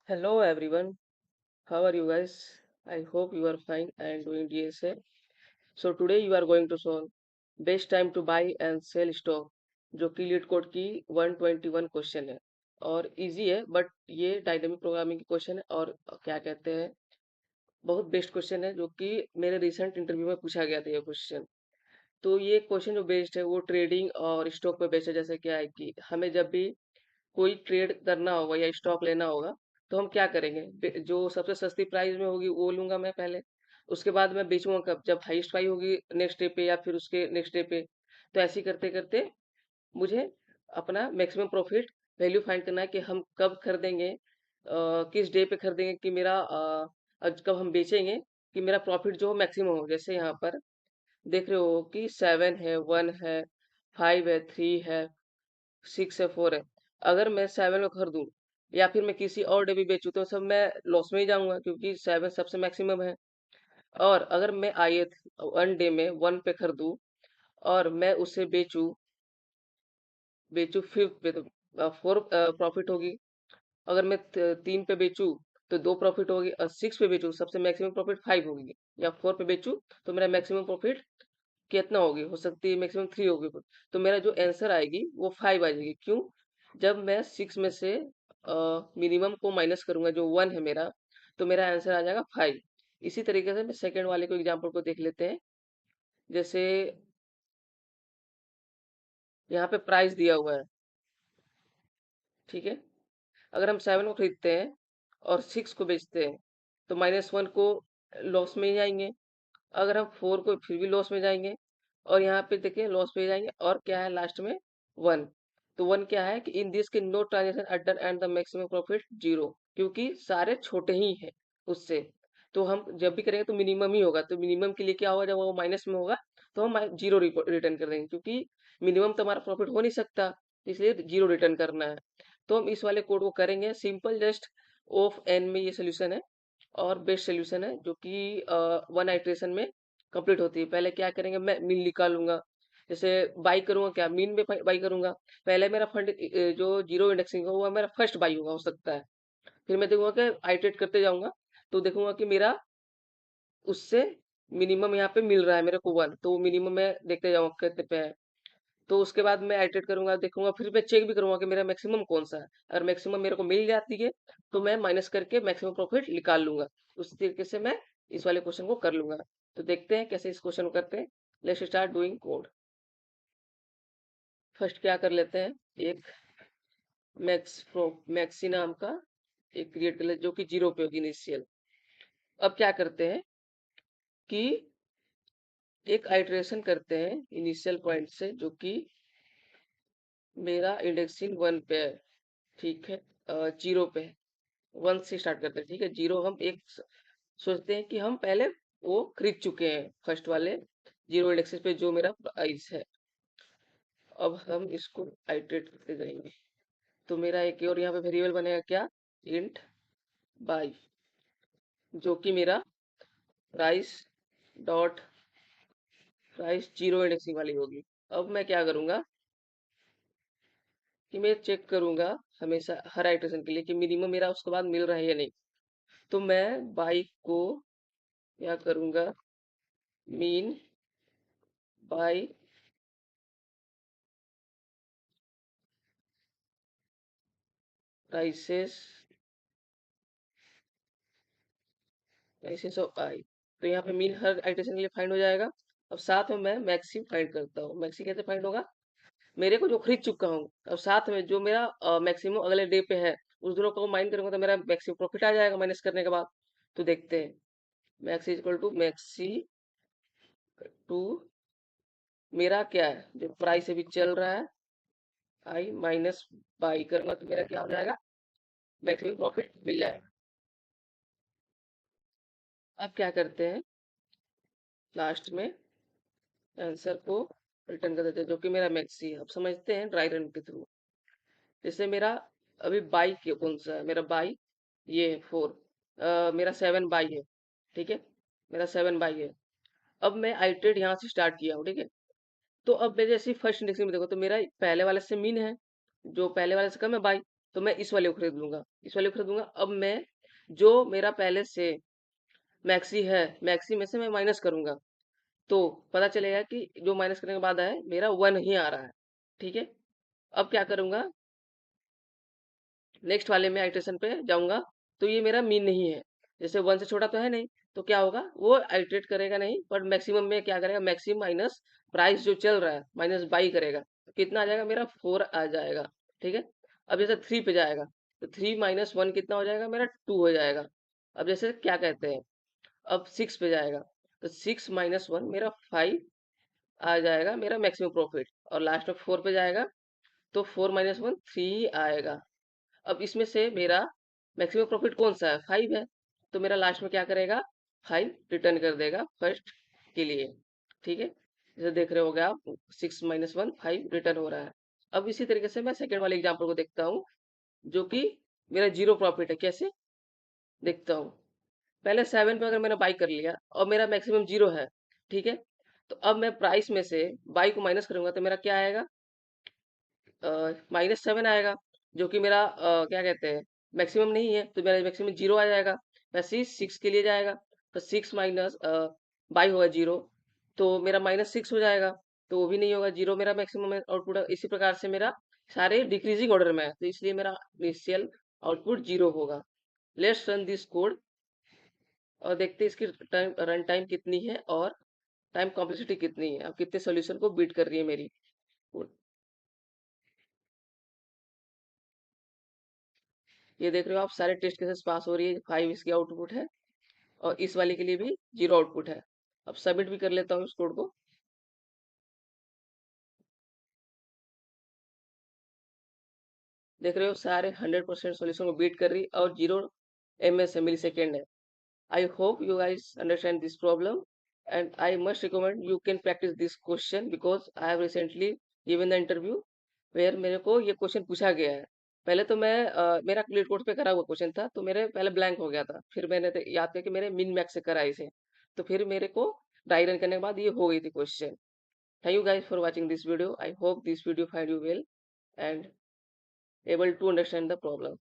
Hello everyone, how are you guys? I hope you are fine and doing DSA. So today you are going to solve best time to buy and sell stock जो कि leet code की 121 question है और easy है but ये dynamic programming की question है और क्या कहते हैं बहुत बेस्ट क्वेश्चन है जो कि मेरे रिसेंट इंटरव्यू में पूछा गया था ये क्वेश्चन। तो ये क्वेश्चन जो बेस्ड है वो ट्रेडिंग और स्टॉक पे बेस्ड है। जैसे क्या है कि हमें जब भी कोई ट्रेड करना होगा या स्टॉक लेना होगा तो हम क्या करेंगे जो सबसे सस्ती प्राइस में होगी वो लूंगा मैं पहले। उसके बाद मैं बेचूंगा कब, जब हाईएस्ट प्राइस होगी नेक्स्ट डे पे या फिर उसके नेक्स्ट डे पे। तो ऐसे ही करते करते मुझे अपना मैक्सिमम प्रॉफिट वैल्यू फाइंड करना है कि हम कब खरीदेंगे, किस डे पे खरीदेंगे कि मेरा कब हम बेचेंगे कि मेरा प्रॉफिट जो मैक्सिमम हो। जैसे यहाँ पर देख रहे हो कि 7 है, 1 है, 5 है, 3 है, 6 है, 4 है। अगर मैं 7 में खरीदूं या फिर मैं किसी और डे भी बेचूं तो सब मैं लॉस में ही जाऊंगा क्योंकि 7 सबसे मैक्सिमम है। और अगर मैं आई वन डे में 1 पे खरीदूं और मैं उसे बेचूं बेचूं 5 पे तो 4 प्रॉफिट होगी। अगर मैं 3 पे बेचूं तो 2 प्रॉफिट होगी और 6 पे बेचूं सबसे मैक्सिमम प्रॉफिट 5 होगी। या 4 पे बेचूं तो मेरा मैक्सिमम प्रॉफिट कितना होगी, हो सकती है मैक्सिमम 3 होगी। तो मेरा जो आंसर आएगी वो 5 आ जाएगी। क्यों? जब मैं 6 में से मिनिमम को माइनस करूंगा जो 1 है मेरा, तो मेरा आंसर आ जाएगा 5। इसी तरीके से मैं सेकंड वाले को एग्जांपल को देख लेते हैं। जैसे यहाँ पे प्राइस दिया हुआ है, ठीक है। अगर हम 7 को खरीदते हैं और 6 को बेचते हैं तो -1 को लॉस में ही जाएंगे। अगर हम 4 को फिर भी लॉस में जाएंगे और यहाँ पे देखिए लॉस में जाएंगे और क्या है लास्ट में 1। तो 1 क्या है कि in this case no transaction are done and the maximum profit 0, क्योंकि सारे छोटे ही हैं उससे। तो हम जब भी करेंगे तो मिनिमम ही होगा। तो मिनिमम के लिए क्या होगा, जब वो माइनस में होगा तो हम 0 रिटर्न कर देंगे क्योंकि मिनिमम तो हमारा प्रॉफिट हो नहीं सकता, इसलिए 0 रिटर्न करना है। तो हम इस वाले कोड को करेंगे सिंपल, जस्ट ऑफ एन में ये सोल्यूशन है और बेस्ट सोल्यूशन है जो कि वन आइट्रेशन में कंप्लीट होती है। पहले क्या करेंगे, मैं मीन निकालूंगा। जैसे बाई करूंगा, क्या मीन में बाई करूंगा। पहले मेरा फंड जो जीरो इंडेक्सिंग होगा वो मेरा फर्स्ट बाई होगा हो सकता है। फिर मैं देखूंगा कि आइट्रेट करते जाऊंगा तो देखूंगा कि मेरा उससे मिनिमम यहाँ पे मिल रहा है मेरे को 1, तो वो मिनिमम मैं देखते जाऊंगा कितने पे है। तो उसके बाद मैं आइट्रेट करूंगा, देखूंगा, फिर मैं चेक भी करूंगा कि मेरा मैक्सिमम कौन सा है। अगर मैक्सिमम मेरे को मिल जाती है तो मैं माइनस करके मैक्सिमम प्रॉफिट निकाल लूंगा। उस तरीके से मैं इस वाले क्वेश्चन को कर लूंगा। तो देखते हैं कैसे इस क्वेश्चन को करते हैं। Let's start doing code. First क्या कर लेते हैं, एक मैक्सी नाम का एक क्रिएट कर लेते जो कि 0 पे होगी इनिशियल। अब क्या करते हैं कि एक आइट्रेशन करते हैं इनिशियल पॉइंट से जो कि मेरा इंडेक्सिंग 1 पे है, ठीक है, 0 पे है। 1 से स्टार्ट करते हैं, ठीक है। 0 हम एक सोचते हैं कि हम पहले वो खरीद चुके हैं फर्स्ट वाले 0 इंडेक्सेस पे जो मेरा प्राइस है। अब हम इसको आइटरेट करते जाएंगे तो मेरा एक और यहाँ पे वेरिएबल बनेगा क्या, इंट बाई, जो कि मेरा प्राइस डॉट प्राइस 0 इंडेक्सिंग वाली होगी। अब मैं क्या करूंगा कि मैं चेक करूंगा हमेशा हर आइटरेशन के लिए कि मिनिमम मेरा उसके बाद मिल रहा है या नहीं। तो मैं बाई को क्या करूंगा, mean by prices prices of I. तो यहाँ पे मीन हर आइटरेशन के लिए फाइंड हो जाएगा। अब साथ में मैं मैक्सी फाइंड करता हूँ। मैक्सी कैसे फाइंड होगा, मेरे को जो खरीद चुका हूँ और साथ में जो मेरा मैक्सिमम अगले डे पे है उस दोनों को माइंड करूंगा तो मेरा मैक्सिमम प्रॉफिट आ जाएगा माइनस करने के बाद। तो देखते हैं, maxi equal to maxi two मेरा क्या है जो प्राइस अभी चल रहा है आई माइनस बाई करूंगा तो मेरा क्या हो जाएगा, मैक्सिमम प्रॉफिट मिल जाएगा। अब क्या करते हैं, लास्ट में आंसर को रिटर्न कर देते हैं जो कि मेरा मैक्सी है। अब समझते हैं ड्राई रन के थ्रू। जैसे मेरा अभी बाई कौन सा है, मेरा बाई ये है 4, मेरा 7 बाई है, ठीक है। मेरा 7 बाई है। अब मैं आइट्रेट यहाँ से स्टार्ट किया हूँ, ठीक है। तो अब मैं जैसे फर्स्ट इंडेक्सिंग में देखो तो मेरा पहले वाले से मीन है, जो पहले वाले से कम है बाई। तो मैं इस वाले को खरीद लूंगा, इस वाले को खरीद लूंगा। अब मैं जो मेरा पहले से मैक्सी है, मैक्सी में से मैं माइनस करूंगा, तो पता चलेगा कि जो माइनस करने के बाद है मेरा 1 ही आ रहा है। ठीक है, अब क्या करूंगा, नेक्स्ट वाले में आइटरेशन पे जाऊंगा, तो ये मेरा मीन नहीं है, जैसे 1 से छोटा तो है नहीं, तो क्या होगा, वो आइटरेट करेगा नहीं, पर मैक्सिमम में क्या करेगा, मैक्सिमम माइनस प्राइस जो चल रहा है माइनस बाई करेगा, तो कितना आ जाएगा, मेरा 4 आ जाएगा। ठीक है, अब जैसे 3 पे जाएगा, तो 3 - 1 कितना हो जाएगा, मेरा 2 हो जाएगा। अब जैसे क्या कहते हैं, अब 6 पे जाएगा, तो 6 - 1 मेरा 5 आ जाएगा, मेरा मैक्सिमम प्रॉफिट। और लास्ट में 4 पे जाएगा, तो 4 - 1 3 आएगा। अब इसमें से मेरा मैक्सिमम प्रॉफिट कौन सा है, 5 है, तो मेरा लास्ट में क्या करेगा, 5 रिटर्न कर देगा फर्स्ट के लिए। ठीक है, जैसे देख रहे होगे आप, 6 - 1 5 रिटर्न हो रहा है। अब इसी तरीके से मैं सेकंड वाले एग्जांपल को देखता हूँ, जो कि मेरा जीरो प्रॉफिट है। कैसे देखता हूँ, पहले 7 पे अगर मैंने बाई कर लिया और मेरा मैक्सिमम जीरो है, ठीक है, तो अब मैं प्राइस में से बाई को माइनस करूंगा, तो मेरा क्या आएगा, -7 आएगा, जो कि मेरा क्या कहते हैं, मैक्सिमम नहीं है, तो मेरा मैक्सिमम जीरो आ जाएगा। वैसे ही 6 के लिए जाएगा, तो 6 माइनस बाई होगा जीरो, तो मेरा -6 हो जाएगा, तो वो भी नहीं होगा, जीरो मेरा मैक्सिमम आउटपुट है। इसी प्रकार से मेरा सारे डिक्रीजिंग ऑर्डर में है, तो इसलिए मेरा इनिशियल आउटपुट जीरो होगा। लेट्स रन दिस कोड और देखते हैं इसकी टाइम रन टाइम कितनी है और टाइम कॉम्प्लेक्सिटी कितनी है, अब कितने सोल्यूशन को बीट कर रही है मेरी कोड। ये देख रहे हो आप, सारे टेस्ट केसेस पास हो रही है, 5 इसकी आउटपुट है, और इस वाले के लिए भी जीरो आउटपुट है। अब सबमिट भी कर लेता हूँ इस कोड को। देख रहे हो सारे 100% सोल्यूशन को बीट कर रही, और 0 ms मिली सेकेंड है। I hope you guys understand this problem, and I must recommend you can practice this question because I have recently given the interview where मेरे को ये क्वेश्चन पूछा गया है। पहले तो मैं मेरा क्लियर कोर्स पे करा हुआ क्वेश्चन था, तो मेरे पहले ब्लैंक हो गया था, फिर मैंने याद किया कि मेरे मिन मैक्स से करा इसे, तो फिर मेरे को ड्राई रन करने के बाद ये हो गई थी question. Thank you guys for watching this video. I hope this video find you well and able to understand the problem.